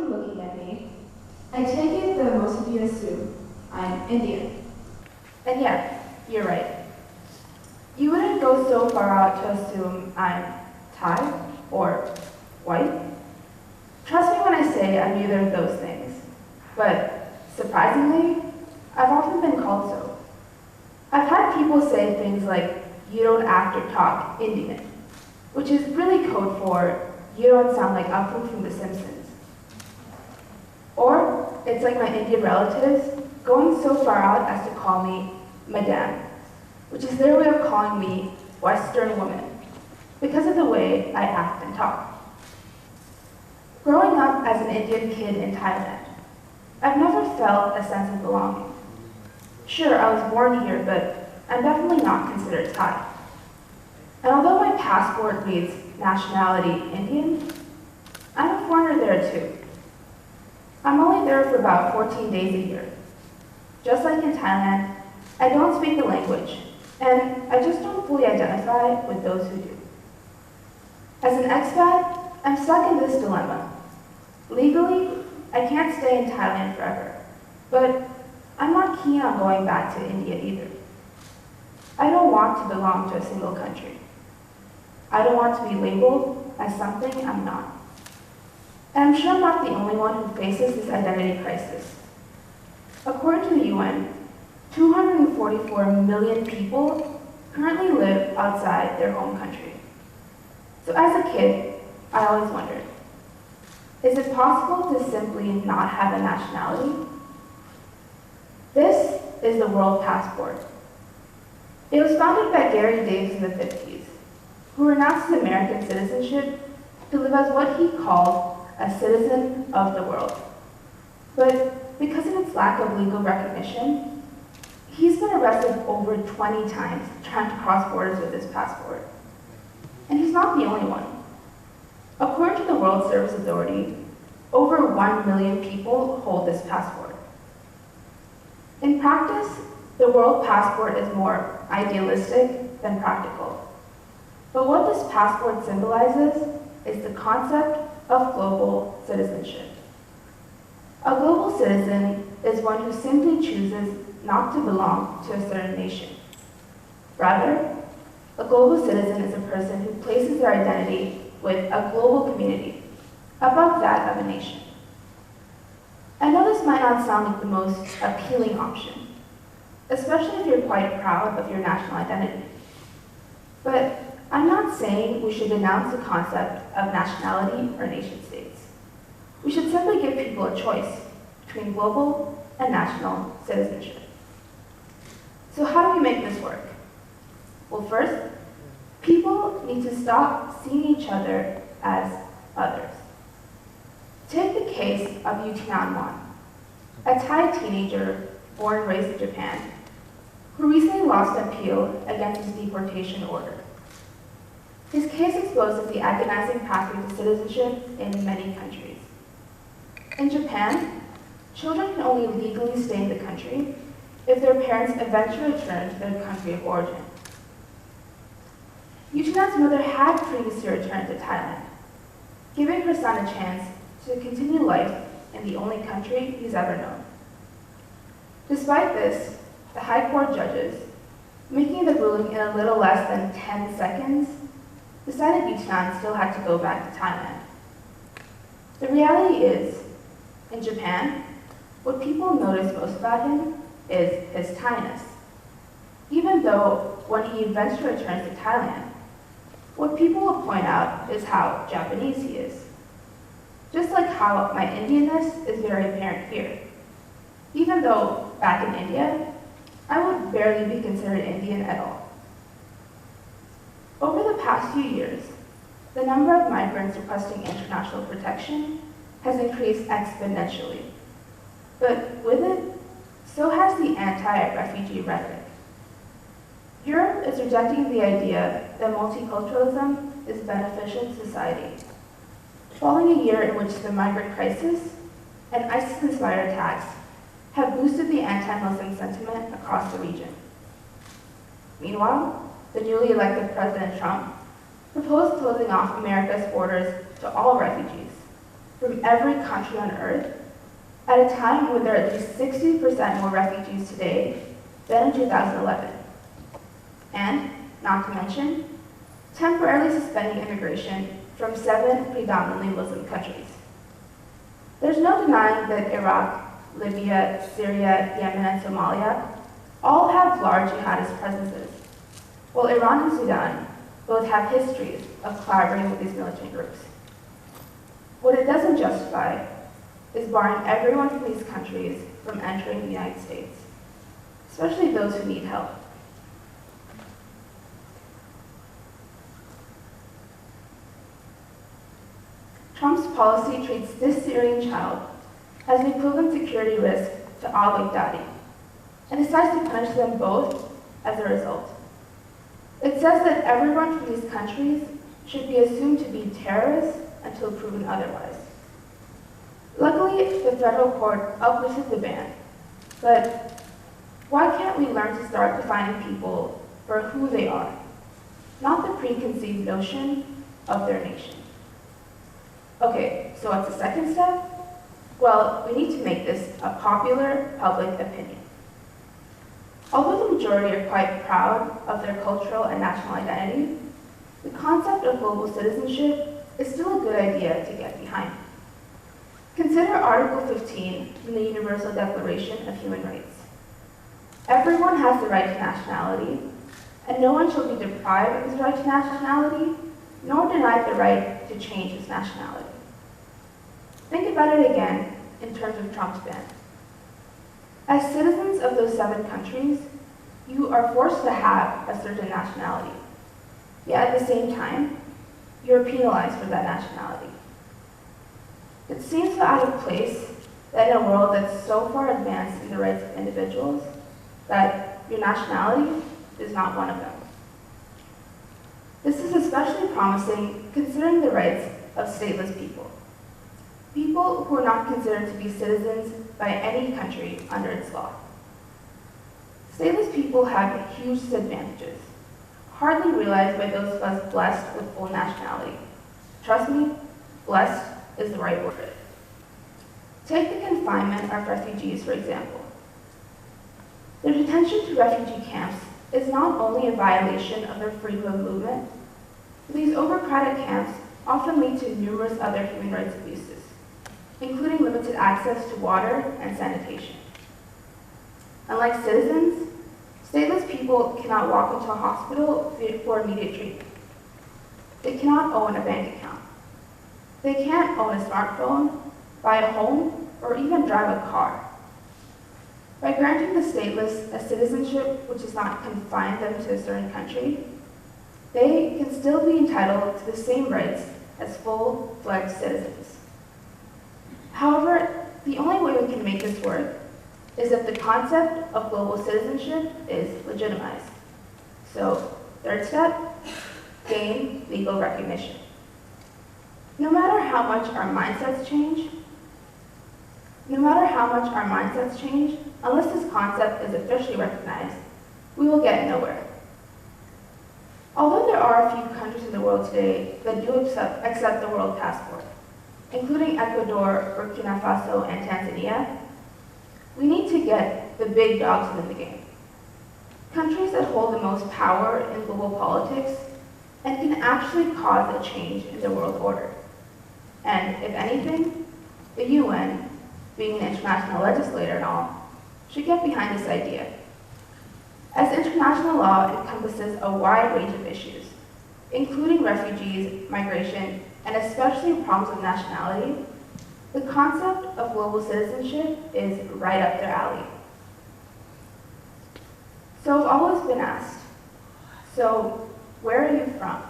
from looking at me, I take it that most of you assume I'm Indian. And yeah, you're right. You wouldn't go so far out to assume I'm Thai or white. Trust me when I say I'm neither of those things. But surprisingly, I've often been called so. I've had people say things like, "You don't act or talk Indian," which is really code for, "You don't sound like Apu from The Simpsons." Or it's like my Indian relatives going so far out as to call me Madame, which is their way of calling me Western woman, because of the way I act and talk. Growing up as an Indian kid in Thailand, I've never felt a sense of belonging. Sure, I was born here, but I'm definitely not considered Thai. And although my passport reads nationality Indian, I'm a foreigner there too. I'm only there for about 14 days a year. Just like in Thailand, I don't speak the language, and I just don't fully identify with those who do. As an expat, I'm stuck in this dilemma. Legally, I can't stay in Thailand forever, but I'm not keen on going back to India either. I don't want to belong to a single country. I don't want to be labeled as something I'm not. And I'm sure I'm not the only one who faces this identity crisis. According to the UN, 244 million people currently live outside their home country. So as a kid, I always wondered, is it possible to simply not have a nationality? This is the World Passport. It was founded by Gary Davis in the 50s, who renounced his American citizenship to live as what he called a citizen of the world. But because of its lack of legal recognition, he's been arrested over 20 times trying to cross borders with his passport. And he's not the only one. According to the World Service Authority, over 1 million people hold this passport. In practice, the World Passport is more idealistic than practical. But what this passport symbolizes is the concept of global citizenship. A global citizen is one who simply chooses not to belong to a certain nation. Rather, a global citizen is a person who places their identity with a global community above that of a nation. I know this might not sound like the most appealing option, especially if you're quite proud of your national identity. But I'm not saying we should denounce the concept of nationality or nation states. We should simply give people a choice between global and national citizenship. So how do we make this work? Well, first, people need to stop seeing each other as others. Take the case of Yutinanwan, a Thai teenager born and raised in Japan, who recently lost an appeal against his deportation order. His case exposes the agonizing pathway to citizenship in many countries. In Japan, children can only legally stay in the country if their parents eventually return to their country of origin. Yutinan's mother had previously returned to Thailand, giving her son a chance to continue life in the only country he's ever known. Despite this, the High Court judges, making the ruling in a little less than 10 seconds, decided Yutinan still had to go back to Thailand. The reality is, in Japan, what people notice most about him is his Thainess. Even though when he eventually returns to Thailand, what people will point out is how Japanese he is. Just like how my Indianness is very apparent here. Even though back in India, I would barely be considered Indian at all. Over the past few years, the number of migrants requesting international protection has increased exponentially. But with it, so has the anti-refugee rhetoric. Europe is rejecting the idea that multiculturalism is beneficial to society. Following a year in which the migrant crisis and ISIS-inspired attacks have boosted the anti-Muslim sentiment across the region. Meanwhile, the newly elected President Trump proposed closing off America's borders to all refugees, from every country on Earth at a time when there are at least 60% more refugees today than in 2011. And, not to mention, temporarily suspending immigration from 7 predominantly Muslim countries. There's no denying that Iraq, Libya, Syria, Yemen, and Somalia all have large jihadist presences, while Iran and Sudan both have histories of collaborating with these militant groups. What it doesn't justify is barring everyone from these countries from entering the United States, especially those who need help. Trump's policy treats this Syrian child as an equivalent security risk to al-Baghdadi, and decides to punish them both as a result. It says that everyone from these countries should be assumed to be terrorists until proven otherwise. Luckily, the federal court uplifted the ban, but why can't we learn to start defining people for who they are, not the preconceived notion of their nation? Okay, so what's the second step? Well, we need to make this a popular public opinion. Although the majority are quite proud of their cultural and national identity, the concept of global citizenship is still a good idea to get behind. Consider Article 15 from the Universal Declaration of Human Rights. Everyone has the right to nationality, and no one shall be deprived of his right to nationality, nor denied the right to change his nationality. Think about it again in terms of Trump's ban. As citizens of those 7 countries, you are forced to have a certain nationality. Yet at the same time, you're penalized for that nationality. It seems so out of place that in a world that's so far advanced in the rights of individuals, that your nationality is not one of them. This is especially promising considering the rights of stateless people. People who are not considered to be citizens by any country under its law. Stateless people have huge disadvantages, hardly realized by those of us blessed with full nationality. Trust me, blessed is the right word. Take the confinement of refugees, for example. Their detention to refugee camps is not only a violation of their freedom of movement, but these overcrowded camps often lead to numerous other human rights abuses, including limited access to water and sanitation. Unlike citizens, stateless people cannot walk into a hospital for immediate treatment. They cannot own a bank account. They can't own a smartphone, buy a home, or even drive a car. By granting the stateless a citizenship which does not confine them to a certain country, they can still be entitled to the same rights as full-fledged citizens. However, the only way we can make this work is if the concept of global citizenship is legitimized. So, third step, gain legal recognition. No matter how much our mindsets change, unless this concept is officially recognized, we will get nowhere. Although there are a few countries in the world today that do accept the world passport, including Ecuador, Burkina Faso, and Tanzania, we need to get the big dogs in the game. Countries that hold the most power in global politics and can actually cause a change in the world order. And if anything, the UN, being an international legislator and all, should get behind this idea. As international law encompasses a wide range of issues, including refugees, migration, and especially problems of nationality, the concept of global citizenship is right up their alley. So I've always been asked, so where are you from?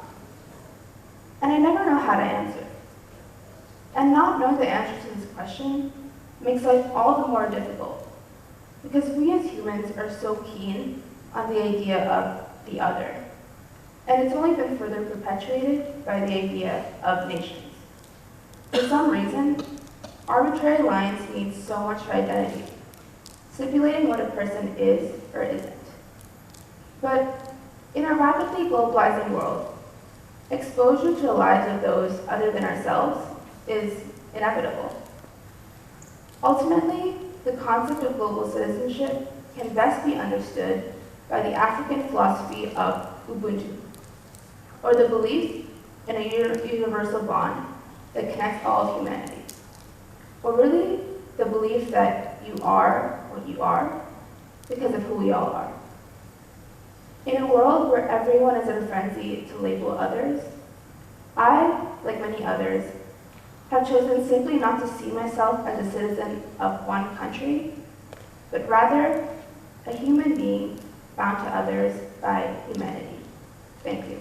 And I never know how to answer. And not knowing the answer to this question makes life all the more difficult, because we as humans are so keen on the idea of the other. And it's only been further perpetuated by the idea of nations. For some reason, arbitrary lines mean so much for identity, stipulating what a person is or isn't. But in a rapidly globalizing world, exposure to the lives of those other than ourselves is inevitable. Ultimately, the concept of global citizenship can best be understood by the African philosophy of Ubuntu, or the belief in a universal bond that connects all of humanity, or really the belief that you are what you are because of who we all are. In a world where everyone is in a frenzy to label others, I, like many others, have chosen simply not to see myself as a citizen of one country, but rather a human being bound to others by humanity. Thank you.